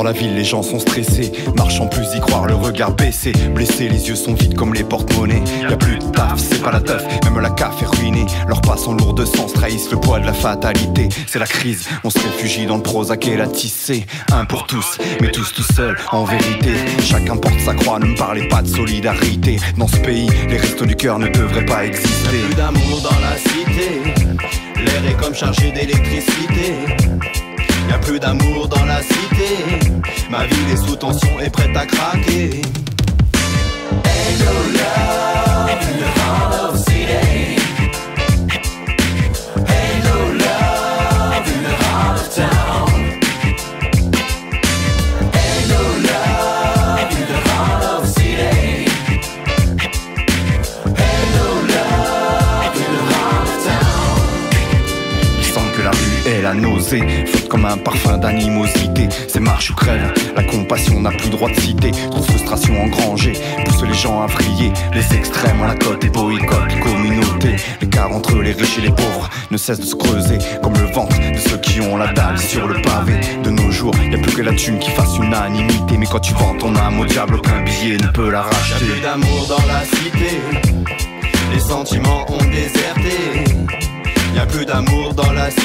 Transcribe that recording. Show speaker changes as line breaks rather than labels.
Dans la ville les gens sont stressés, marchent sans plus y croire, le regard baissé. Blessés, les yeux sont vides comme les porte-monnaies. Y'a plus de taf, c'est pas la teuf, même la CAF est ruinée. Leurs pas sont lourds de sens, trahissent le poids de la fatalité. C'est la crise, on se réfugie dans le Prozac et la tissée. Un pour tous, mais tous tout seuls, en vérité. Chacun porte sa croix, ne me parlez pas de solidarité. Dans ce pays, les restos du cœur ne devraient pas exister.
Y'a plus d'amour dans la cité, l'air est comme chargé d'électricité. Y'a plus d'amour dans la cité, ma ville est sous tension et prête à craquer. Ain't no love in the heart of city. Ain't no love in the heart of town. Ain't no love in the heart of city. Ain't no love in the heart of town.
Il semble que la rue est la nausée, flotte comme un parfum d'animosité. C'est marche ou crève, la compassion n'a plus droit de citer. Trop de frustration engrangée, pousse les gens à vriller. Les extrêmes ont la cote et boycottent communauté. L'écart entre les riches et les pauvres ne cesse de se creuser, comme le ventre de ceux qui ont la dalle sur le pavé. De nos jours, y'a plus que la thune qui fasse unanimité. Mais quand tu vends ton âme au diable, aucun billet ne peut la racheter.
Y'a plus d'amour dans la cité, les sentiments ont déserté. Y'a plus d'amour dans la cité,